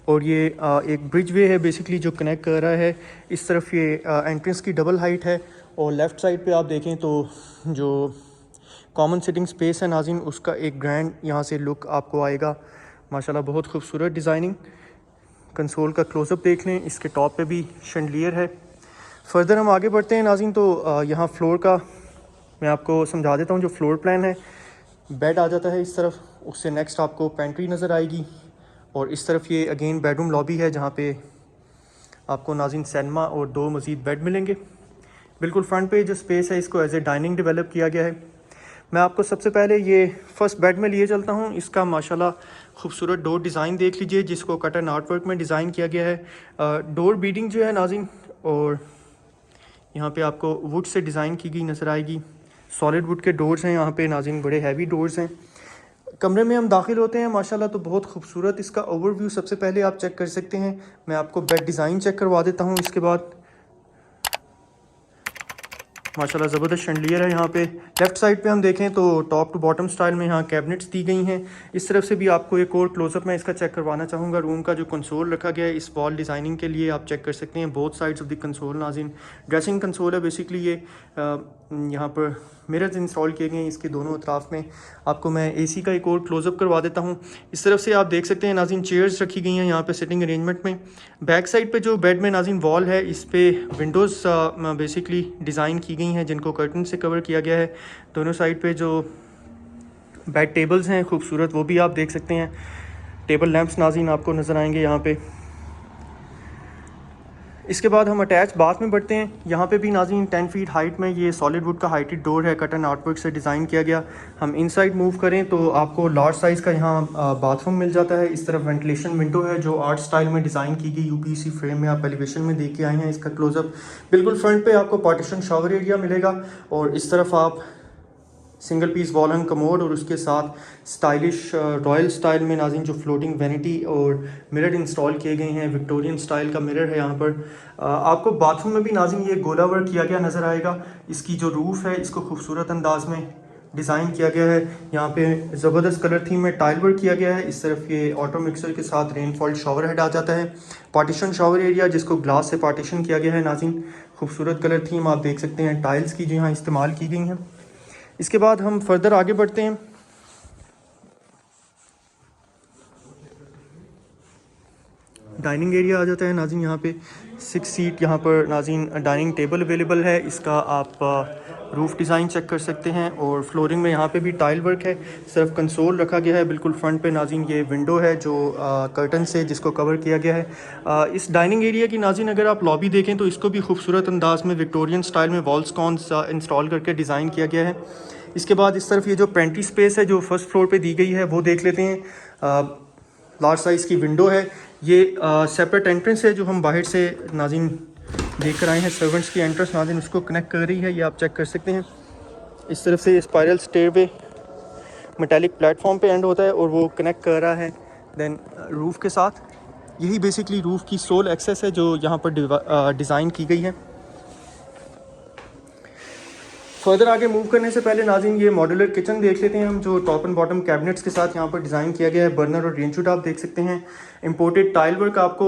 और ये एक ब्रिज वे है बेसिकली जो कनेक्ट कर रहा है। इस तरफ ये एंट्रेंस की डबल हाइट है, और लेफ़्ट साइड पे आप देखें तो जो कॉमन सिटिंग स्पेस है नाज़रीन उसका एक ग्रैंड यहाँ से लुक आपको आएगा। माशाल्लाह बहुत खूबसूरत डिज़ाइनिंग। कंसोल का क्लोज़अप देख लें, इसके टॉप पे भी शैंडलियर है। फर्दर हम आगे बढ़ते हैं नाज़रीन तो यहाँ फ्लोर का मैं आपको समझा देता हूँ। जो फ्लोर प्लान है, बेड आ जाता है इस तरफ, उससे नेक्स्ट आपको पेंट्री नज़र आएगी, और इस तरफ ये अगेन बेडरूम लॉबी है जहाँ पे आपको नाज़रीन सिनेमा और 2 मज़ीद बेड मिलेंगे। बिल्कुल फ्रंट पे जो स्पेस है इसको एज ए डाइनिंग डेवलप किया गया है। मैं आपको सबसे पहले ये फर्स्ट बेड में लिए चलता हूँ। इसका माशाल्लाह खूबसूरत डोर डिज़ाइन देख लीजिए जिसको कटन आर्टवर्क में डिज़ाइन किया गया है। डोर बीडिंग जो है नाज़रीन, और यहाँ पे आपको वुड से डिज़ाइन की गई नज़र आएगी। सॉलिड वुड के डोर्स हैं यहाँ पे नाज़रीन, बड़े हैवी डोर्स हैं। कमरे में हम दाखिल होते हैं माशाल्लाह तो बहुत खूबसूरत इसका ओवरव्यू सबसे पहले आप चेक कर सकते हैं। मैं आपको बेड डिज़ाइन चेक करवा देता हूँ। इसके बाद माशाल्लाह ज़बरदस्त शैंडलियर है यहाँ पे। लेफ़्ट साइड पे हम देखें तो टॉप टू बॉटम स्टाइल में यहाँ कैबिनेट्स दी गई हैं। इस तरफ से भी आपको एक और क्लोजअप मैं इसका चेक करवाना चाहूँगा। रूम का जो कंसोल रखा गया है इस वॉल डिज़ाइनिंग के लिए आप चेक कर सकते हैं both sides of the console. नाज़रीन ड्रेसिंग कंसोल है बेसिकली ये। यहाँ पर मिरर्स इंस्टॉल किए गए हैं इसके दोनों अतराफ में। आपको मैं एसी का एक और क्लोजअप करवा देता हूँ। इस तरफ से आप देख सकते हैं नाज़रीन चेयर्स रखी गई हैं यहाँ पे सिटिंग अरेंजमेंट में। बैक साइड पे जो बेड में नाज़रीन वॉल है इस पे विंडोज़ बेसिकली डिज़ाइन की गई हैं जिनको कर्टन से कवर किया गया है। दोनों साइड पे जो बेड टेबल्स हैं खूबसूरत वो भी आप देख सकते हैं। टेबल लैंप्स नाज़रीन आपको नज़र आएंगे यहाँ पे। इसके बाद हम अटैच बाथ में बढ़ते हैं। यहाँ पे भी नाज़रीन 10 फीट हाइट में ये सॉलिड वुड का हाइटेड डोर है, कटन आर्टवर्क से डिज़ाइन किया गया। हम इनसाइड मूव करें तो आपको लार्ज साइज़ का यहाँ बाथरूम मिल जाता है। इस तरफ वेंटिलेशन विंडो है जो आर्ट स्टाइल में डिज़ाइन की गई यूपीसी फ्रेम में आप एलिवेशन में देख के आए हैं। इसका क्लोजअप बिल्कुल फ्रंट पे आपको पार्टीशन शावर एरिया मिलेगा और इस तरफ आप single piece wall and commode और उसके साथ स्टाइलिश रॉयल स्टाइल में नाज़रीन जो फ्लोटिंग वैनिटी और मिरर इंस्टॉल किए गए हैं। विक्टोरियन स्टाइल का मिरर है यहाँ पर। आपको बाथरूम में भी नाज़रीन ये गोला वर्क किया गया नज़र आएगा। इसकी जो रूफ़ है इसको खूबसूरत अंदाज में डिज़ाइन किया गया है। यहाँ पे ज़बरदस्त कलर थीम में टाइल वर्क किया गया है। इस तरफ ये ऑटो मिक्सर के साथ रेनफॉल शावर हेड आ जाता है। पार्टीशन शावर एरिया जिसको ग्लास से पार्टीशन किया गया है नाज़रीन। खूबसूरत कलर थीम आप देख सकते हैं टाइल्स की जो यहाँ इस्तेमाल की गई हैं। इसके बाद हम फर्दर आगे बढ़ते हैं। डाइनिंग एरिया आ जाता है नाज़रीन। यहाँ पे 6 सीट यहाँ पर नाज़रीन डाइनिंग टेबल अवेलेबल है। इसका आप रूफ़ डिज़ाइन चेक कर सकते हैं और फ्लोरिंग में यहाँ पे भी टाइल वर्क है। सिर्फ कंसोल रखा गया है बिल्कुल फ्रंट पे नाज़रीन। ये विंडो है जो कर्टन से जिसको कवर किया गया है। इस डाइनिंग एरिया की नाज़रीन अगर आप लॉबी देखें तो इसको भी खूबसूरत अंदाज में विक्टोरियन स्टाइल में वॉल स्कॉन्स इंस्टॉल करके डिज़ाइन किया गया है। इसके बाद इस तरफ ये जो पेंट्री स्पेस है जो फर्स्ट फ्लोर पे दी गई है वो देख लेते हैं। लार्ज साइज़ की विंडो है। ये सेपरेट एंट्रेंस है जो हम बाहर से नाज़रीन देख कर आए हैं। सर्वेंट्स की एंट्रेंस नाज़रीन उसको कनेक्ट कर रही है, ये आप चेक कर सकते हैं। इस तरफ से स्पायरल स्टेयरवे मेटालिक प्लेटफॉर्म पे एंड होता है और वो कनेक्ट कर रहा है देन रूफ़ के साथ। यही बेसिकली रूफ़ की सोल एक्सेस है जो यहाँ पर डिज़ाइन की गई है। फर्दर आगे मूव करने से पहले नाज़रीन ये मॉड्यूलर किचन देख लेते हैं हम जो टॉप एंड बॉटम कैबिनेट्स के साथ यहाँ पर डिज़ाइन किया गया है। बर्नर और रेंज हुड आप देख सकते हैं। इंपोर्टेड टाइल वर्क आपको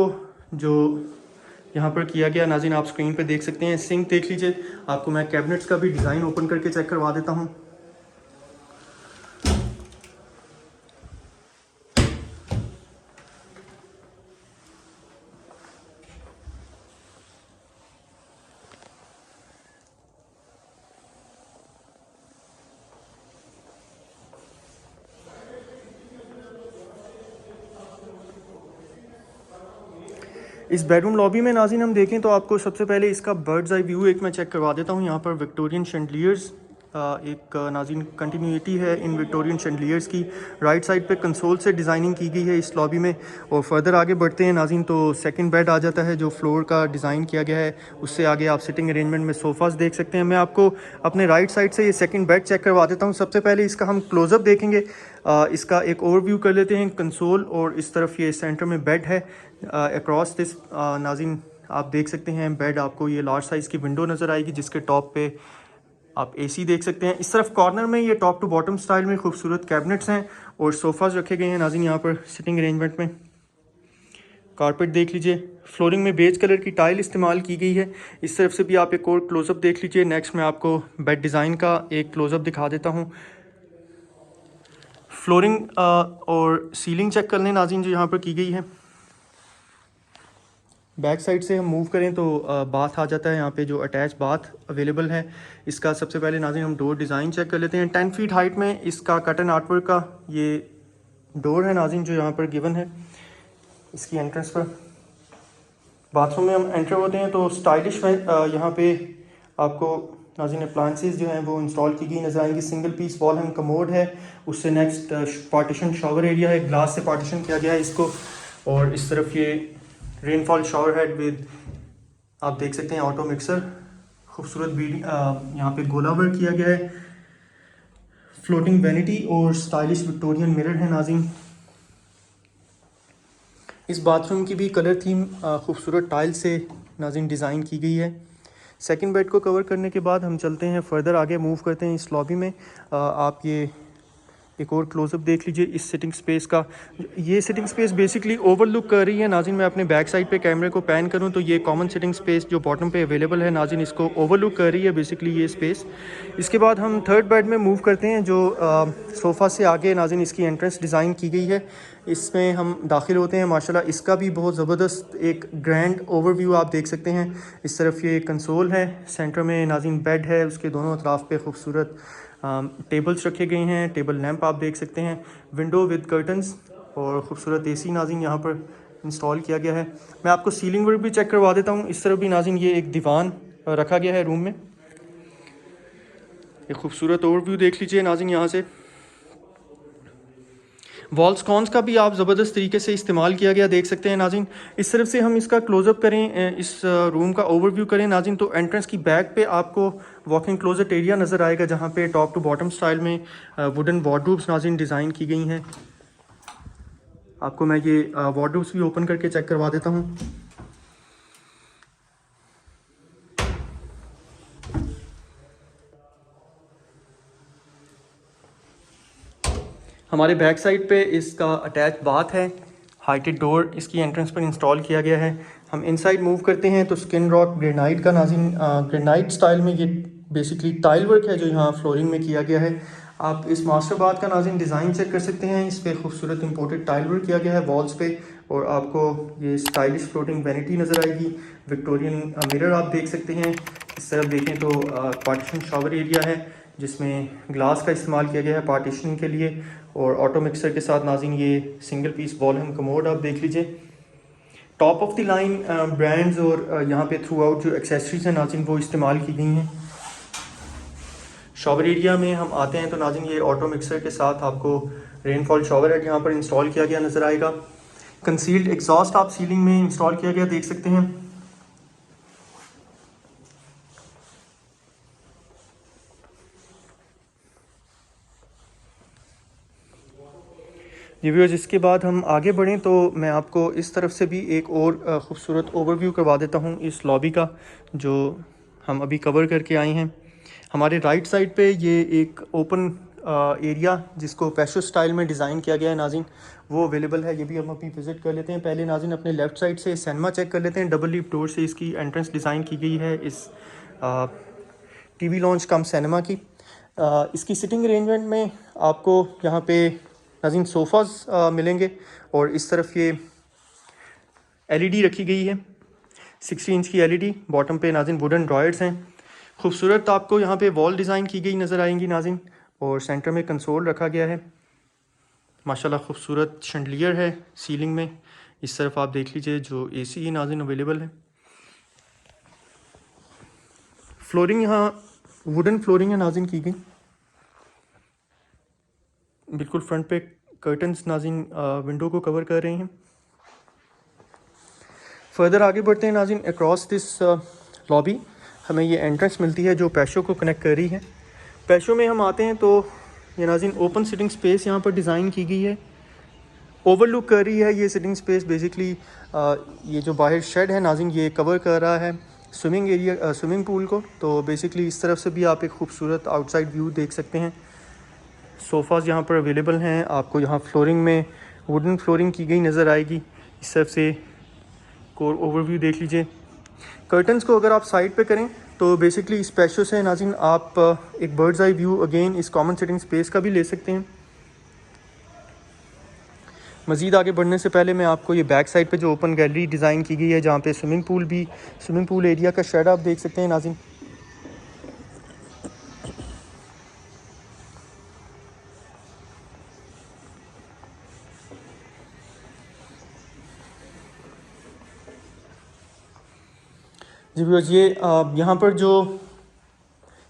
जो यहाँ पर किया गया नाज़रीन आप स्क्रीन पे देख सकते हैं। सिंक देख लीजिए। आपको मैं कैबिनेट्स का भी डिज़ाइन ओपन करके चेक करवा देता हूँ। इस बेडरूम लॉबी में नाज़रीन हम देखें तो आपको सबसे पहले इसका बर्ड्स आई व्यू एक मैं चेक करवा देता हूँ। यहाँ पर विक्टोरियन शैंडलियर्स एक नाज़रीन कंटिन्यूटी है इन विक्टोरियन शैंडलियर्स की। राइट साइड पे कंसोल से डिज़ाइनिंग की गई है इस लॉबी में। और फर्दर आगे बढ़ते हैं नाज़रीन तो सेकंड बेड आ जाता है जो फ्लोर का डिज़ाइन किया गया है। उससे आगे आप सिटिंग अरेंजमेंट में सोफ़ास देख सकते हैं। मैं आपको अपने राइट साइड से ये सेकंड बेड चेक करवा देता हूँ। सबसे पहले इसका हम क्लोज़अप देखेंगे। इसका एक ओवरव्यू कर लेते हैं कंसोल और इस तरफ ये सेंटर में बेड है। अक्रॉस दिस नाज़रीन आप देख सकते हैं बेड आपको ये लार्ज साइज़ की विंडो नज़र आएगी जिसके टॉप पे आप एसी देख सकते हैं। इस तरफ कॉर्नर में ये टॉप टू बॉटम स्टाइल में खूबसूरत कैबिनेट्स हैं और सोफ़ाज रखे गए हैं नाज़रीन। यहाँ पर सिटिंग अरेंजमेंट में कारपेट देख लीजिए। फ्लोरिंग में बेज कलर की टाइल इस्तेमाल की गई है। इस तरफ से भी आप एक और क्लोज़अप देख लीजिए। नेक्स्ट मैं आपको बेड डिज़ाइन का एक क्लोज़अप दिखा देता हूँ। फ्लोरिंग और सीलिंग चेक कर लें नाज़रीन जो यहाँ पर की गई है। बैक साइड से हम मूव करें तो बाथ आ जाता है। यहाँ पे जो अटैच बाथ अवेलेबल है इसका सबसे पहले नाज़रीन हम डोर डिज़ाइन चेक कर लेते हैं। 10 फीट हाइट में इसका कटन आर्टवर्क का ये डोर है नाज़रीन जो यहाँ पर गिवन है। इसकी एंट्रेंस पर बाथरूम में हम एंटर होते हैं तो स्टाइलिश यहाँ पे आपको नाज़रीन अप्लायंसेस जो हैं वो इंस्टॉल की गई नज़र आएंगी। Single piece wall hang commode है। उससे नेक्स्ट पार्टीशन शावर एरिया है, ग्लास से पार्टीशन किया गया है इसको। और इस तरफ ये रेनफॉल शावर हेड विद आप देख सकते हैं ऑटो मिक्सर। खूबसूरत बीडी यहाँ पे गोला वर्क किया गया है। फ्लोटिंग वैनिटी और स्टाइलिश विक्टोरियन मिरर है नाज़रीन। इस बाथरूम की भी कलर थीम खूबसूरत टाइल से नाज़रीन डिज़ाइन की गई है। सेकंड बेड को कवर करने के बाद हम चलते हैं फर्दर आगे, मूव करते हैं इस लॉबी में। आप ये एक और क्लोज़अप देख लीजिए इस सिटिंग स्पेस का। ये सिटिंग स्पेस बेसिकली ओवरलुक कर रही है नाज़रीन। मैं अपने बैक साइड पे कैमरे को पैन करूं तो ये कॉमन सिटिंग स्पेस जो बॉटम पे अवेलेबल है नाज़रीन, इसको ओवरलुक कर रही है बेसिकली ये स्पेस। इसके बाद हम थर्ड बेड में मूव करते हैं जो सोफ़ा से आगे नाज़रीन इसकी एंट्रेंस डिज़ाइन की गई है। इसमें हम दाखिल होते हैं। माशाल्लाह इसका भी बहुत ज़बरदस्त एक ग्रैंड ओवरव्यू आप देख सकते हैं। इस तरफ ये कंसोल है, सेंटर में नाज़रीन बेड है, उसके दोनों अतराफ़ पे खूबसूरत टेबल्स रखे गए हैं, टेबल लैंप आप देख सकते हैं, विंडो विद कर्टन्स और ख़ूबसूरत एसी नाज़रीन यहाँ पर इंस्टॉल किया गया है। मैं आपको सीलिंग वर्क भी चेक करवा देता हूँ। इस तरफ भी नाज़रीन ये एक दीवान रखा गया है रूम में। एक खूबसूरत ओवरव्यू देख लीजिए नाज़रीन यहाँ से। वॉल्स कॉन्स का भी आप ज़बरदस्त तरीके से इस्तेमाल किया गया देख सकते हैं नाज़रीन। इस तरफ से हम इसका क्लोज़अप करें, इस रूम का ओवरव्यू करें नाज़रीन, तो एंट्रेंस की बैक पे आपको वॉकिंग क्लोजेट एरिया नज़र आएगा जहाँ पे टॉप टू बॉटम स्टाइल में वुडन वार्डरोब्स नाज़रीन डिज़ाइन की गई हैं। आपको मैं ये वार्डरोब्स भी ओपन करके चेक करवा देता हूँ। हमारे बैक साइड पे इसका अटैच बाथ है, हाइटेड डोर इसकी एंट्रेंस पर इंस्टॉल किया गया है। हम इनसाइड मूव करते हैं तो स्किन रॉक ग्रेनाइट का नाज़रीन, ग्रेनाइट स्टाइल में ये बेसिकली टाइल वर्क है जो यहाँ फ्लोरिंग में किया गया है। आप इस मास्टर बाथ का नाज़रीन डिज़ाइन चेक कर सकते हैं। इस पर खूबसूरत इंपोर्टेड टाइल वर्क किया गया है वॉल्स पे, और आपको ये स्टाइलिश फ्लोटिंग वैनिटी नज़र आएगी। विक्टोरियन मिरर आप देख सकते हैं। इस तरफ देखें तो पार्टीशन शावर एरिया है जिसमें ग्लास का इस्तेमाल किया गया है पार्टीशनिंग के लिए, और ऑटो मिक्सर के साथ नाज़रीन ये single piece wall hang commode आप देख लीजिए। Top of the line brands और यहाँ पे थ्रू आउट जो एक्सेसरीज हैं नाज़रीन वो इस्तेमाल की गई हैं। शॉवर एरिया में हम आते हैं तो नाज़रीन ये ऑटो मिक्सर के साथ आपको रेनफॉल शॉवर हेड यहाँ पर इंस्टॉल किया गया नज़र आएगा। कंसील्ड एग्जॉस्ट आप सीलिंग में इंस्टॉल किया गया देख सकते हैं। जी व्यूअर्स, इसके बाद हम आगे बढ़ें तो मैं आपको इस तरफ से भी एक और ख़ूबसूरत ओवरव्यू करवा देता हूँ इस लॉबी का जो हम अभी कवर करके आए हैं। हमारे राइट साइड पे ये एक ओपन एरिया जिसको पैशो स्टाइल में डिज़ाइन किया गया है नाज़रीन, वो अवेलेबल है। ये भी हम अभी विज़िट कर लेते हैं। पहले नाज़रीन अपने लेफ़्ट साइड से सिनेमा चेक कर लेते हैं। डबल लीफ डोर से इसकी एंट्रेंस डिज़ाइन की गई है इस टीवी लॉन्च कम सिनेमा की। इसकी सिटिंग अरेंजमेंट में आपको यहाँ पे नाज़रीन सोफ़ाज़ मिलेंगे, और इस तरफ ये एलईडी रखी गई है, 60 इंच की एलईडी। बॉटम पे नाज़रीन वुडन ड्रॉयर्स हैं। खूबसूरत आपको यहाँ पे वॉल डिज़ाइन की गई नज़र आएंगी नाज़रीन, और सेंटर में कंसोल रखा गया है। माशाल्लाह खूबसूरत शैंडलियर है सीलिंग में। इस तरफ आप देख लीजिए जो एसी है नाज़रीन अवेलेबल है। फ्लोरिंग यहाँ वुडन फ्लोरिंग है नाज़रीन की गई, बिल्कुल फ्रंट पे कर्टन्स नाज़रीन विंडो को कवर कर रहे हैं। फर्दर आगे बढ़ते हैं नाज़रीन। अक्रॉस दिस लॉबी हमें ये एंट्रेंस मिलती है जो पैशो को कनेक्ट कर रही है। पैशो में हम आते हैं तो ये नाज़रीन ओपन सिटिंग स्पेस यहाँ पर डिज़ाइन की गई है, ओवरलुक कर रही है ये सिटिंग स्पेस। बेसिकली ये जो बाहर शेड है नाज़रीन ये कवर कर रहा है स्विमिंग एरिया, स्विमिंग पूल को। तो बेसिकली इस तरफ से भी आप एक खूबसूरत आउटसाइड व्यू देख सकते हैं। सोफ़ाज़ यहाँ पर अवेलेबल हैं। आपको यहाँ फ्लोरिंग में वुडन फ्लोरिंग की गई नज़र आएगी। इस तरफ से कोर ओवरव्यू देख लीजिए। कर्टन्स को अगर आप साइड पे करें तो बेसिकली इस पैशो से नाज़रीन आप एक बर्ड्स आई व्यू अगेन इस कॉमन सिटिंग स्पेस का भी ले सकते हैं। मज़ीद आगे बढ़ने से पहले मैं आपको ये बैक साइड पे जो ओपन गैलरी डिज़ाइन की गई है जहाँ पे स्विमिंग पूल एरिया का शेड आप देख सकते हैं नाज़रीन। जी व्यूअर्स, ये यहाँ पर जो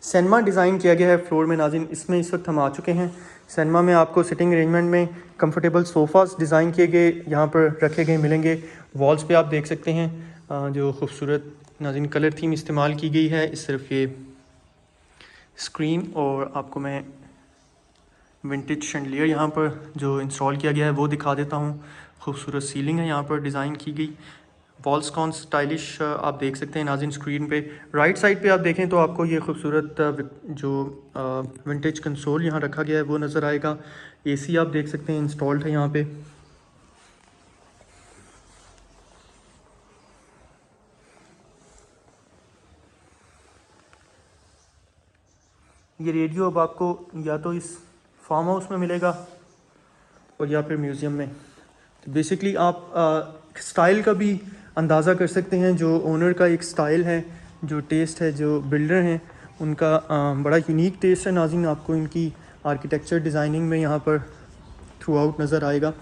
सिनेमा डिज़ाइन किया गया है फ्लोर में नाज़रीन, इसमें इस वक्त हम आ चुके हैं। सिनेमा में आपको सिटिंग अरेंजमेंट में कंफर्टेबल सोफ़ाज़ डिज़ाइन किए गए यहाँ पर रखे गए मिलेंगे। वॉल्स पे आप देख सकते हैं जो खूबसूरत नाज़रीन कलर थीम इस्तेमाल की गई है। इस तरफ ये स्क्रीन, और आपको मैं विंटेज शैंडलियर यहाँ पर जो इंस्टॉल किया गया है वो दिखा देता हूँ। खूबसूरत सीलिंग है यहाँ पर डिज़ाइन की गई। वॉल्सकॉन स्टाइलिश आप देख सकते हैं नाज़रीन स्क्रीन पे। राइट साइड पे आप देखें तो आपको ये खूबसूरत जो विंटेज कंसोल यहाँ रखा गया है वो नज़र आएगा। एसी आप देख सकते हैं इंस्टॉल्ड है यहाँ पे। ये रेडियो अब आपको या तो इस फार्म हाउस में मिलेगा और या फिर म्यूज़ियम में। तो बेसिकली आप स्टाइल का भी अंदाज़ा कर सकते हैं। जो ओनर का एक स्टाइल है, जो टेस्ट है, जो बिल्डर हैं उनका बड़ा यूनिक टेस्ट है नाज़रीन। आपको इनकी आर्किटेक्चर डिज़ाइनिंग में यहाँ पर थ्रू आउट नज़र आएगा।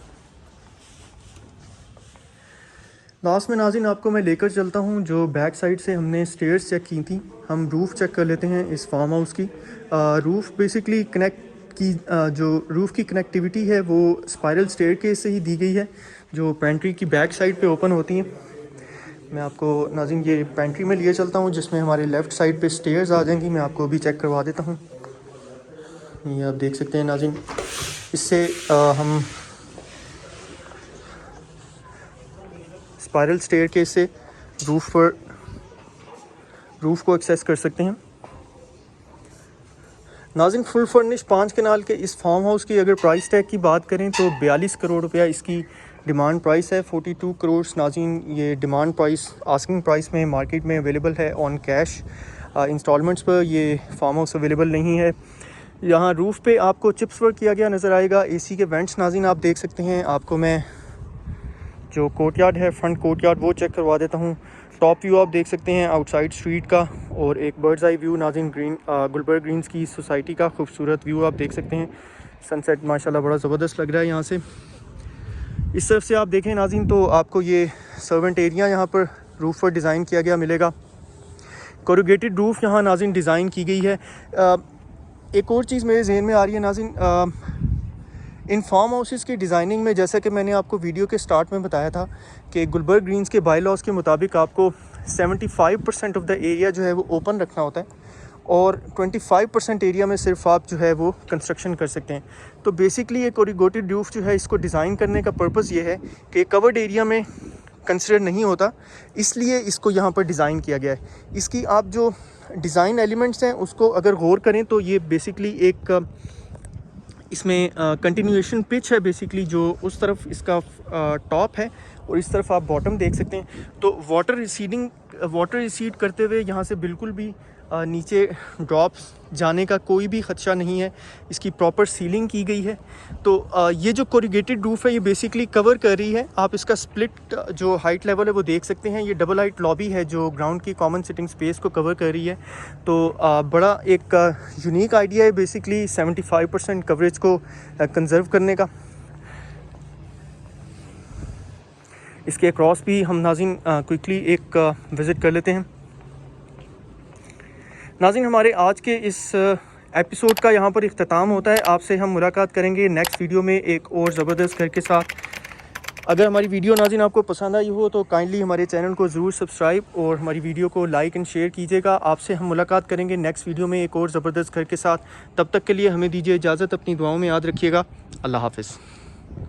लास्ट में नाज़रीन आपको मैं लेकर चलता हूँ जो बैक साइड से हमने स्टेयर्स चेक की थी। हम रूफ़ चेक कर लेते हैं इस फार्म हाउस की। रूफ़ बेसिकली जो रूफ़ की कनेक्टिविटी है वो स्पाइरल स्टेयरकेस से ही दी गई है, जो पेंट्री की बैक साइड पे ओपन होती हैं। मैं आपको नाज़रीन ये पेंट्री में लिए चलता हूँ जिसमें हमारे लेफ़्ट साइड पे स्टेयर्स आ जाएंगी। मैं आपको अभी चेक करवा देता हूँ। ये आप देख सकते हैं नाज़रीन, इससे हम स्पाइरल स्टेयरकेस से रूफ़ को एक्सेस कर सकते हैं। नाज़रीन फुल फर्निश 5 कनाल के इस फार्म हाउस की अगर प्राइस टैग की बात करें तो 42 करोड़ रुपया इसकी डिमांड प्राइस है। 42 करोड़ नाज़रीन ये डिमांड प्राइस आस्किंग प्राइस में मार्केट में अवेलेबल है ऑन कैश। इंस्टॉलमेंट्स पर ये फार्म हाउस अवेलेबल नहीं है। यहाँ रूफ़ पे आपको चिप्स वर्क किया गया नज़र आएगा। एसी के वेंट्स नाज़रीन आप देख सकते हैं। आपको मैं जो कोर्टयार्ड है, फ्रंट कोर्टयार्ड, वो चेक करवा देता हूँ। टॉप व्यू आप देख सकते हैं आउटसाइड स्ट्रीट का, और एक बर्ड्स आई व्यू नाज़रीन गुलबर्ग ग्रीन्स की सोसाइटी का खूबसूरत व्यू आप देख सकते हैं। सनसेट माशाल्लाह बड़ा ज़बरदस्त लग रहा है यहाँ से। इस तरफ से आप देखें नाज़रीन तो आपको ये सर्वेंट एरिया यहाँ पर रूफ़ पर डिज़ाइन किया गया मिलेगा। कोरुगेटेड रूफ़ यहाँ नाज़रीन डिज़ाइन की गई है। एक और चीज़ मेरे जहन में आ रही है नाज़रीन, इन फार्म हाउसेस की डिज़ाइनिंग में, जैसा कि मैंने आपको वीडियो के स्टार्ट में बताया था कि गुलबर्ग ग्रीन्स के बाई लॉज के मुताबिक आपको 75% ऑफ द एरिया जो है वो ओपन रखना होता है और 25% एरिया में सिर्फ आप जो है वो कंस्ट्रक्शन कर सकते हैं। तो बेसिकली ये कोरुगेटेड रूफ जो है इसको डिज़ाइन करने का पर्पज़ ये है कि कवर्ड एरिया में कंसिडर नहीं होता, इसलिए इसको यहाँ पर डिज़ाइन किया गया है। इसकी आप जो डिज़ाइन एलिमेंट्स हैं उसको अगर गौर करें तो ये बेसिकली एक इसमें कंटिन्यूएशन पिच है बेसिकली, जो उस तरफ इसका टॉप है और इस तरफ आप बॉटम देख सकते हैं। तो वाटर रिसीड करते हुए यहाँ से बिल्कुल भी नीचे ड्रॉप्स जाने का कोई भी ख़दशा नहीं है। इसकी प्रॉपर सीलिंग की गई है। तो ये जो कोरुगेटेड रूफ़ है ये बेसिकली कवर कर रही है। आप इसका स्प्लिट जो हाइट लेवल है वो देख सकते हैं। ये डबल हाइट लॉबी है जो ग्राउंड की कॉमन सिटिंग स्पेस को कवर कर रही है। तो बड़ा एक यूनिक आइडिया है बेसिकली 75% कवरेज को कंजर्व करने का। इसके अक्रॉस भी हम नाज़रीन क्विकली एक विज़िट कर लेते हैं। नाज़रीन हमारे आज के इस एपिसोड का यहाँ पर इख्तिताम होता है। आपसे हम मुलाकात करेंगे नेक्स्ट वीडियो में एक और ज़बरदस्त घर के साथ। अगर हमारी वीडियो नाज़रीन आपको पसंद आई हो तो काइंडली हमारे चैनल को ज़रूर सब्सक्राइब और हमारी वीडियो को लाइक एंड शेयर कीजिएगा। आपसे हम मुलाकात करेंगे नेक्स्ट वीडियो में एक और ज़बरदस्त घर के साथ। तब तक के लिए हमें दीजिए इजाज़त। अपनी दुआओं में याद रखिएगा। अल्लाह हाफ़िज़।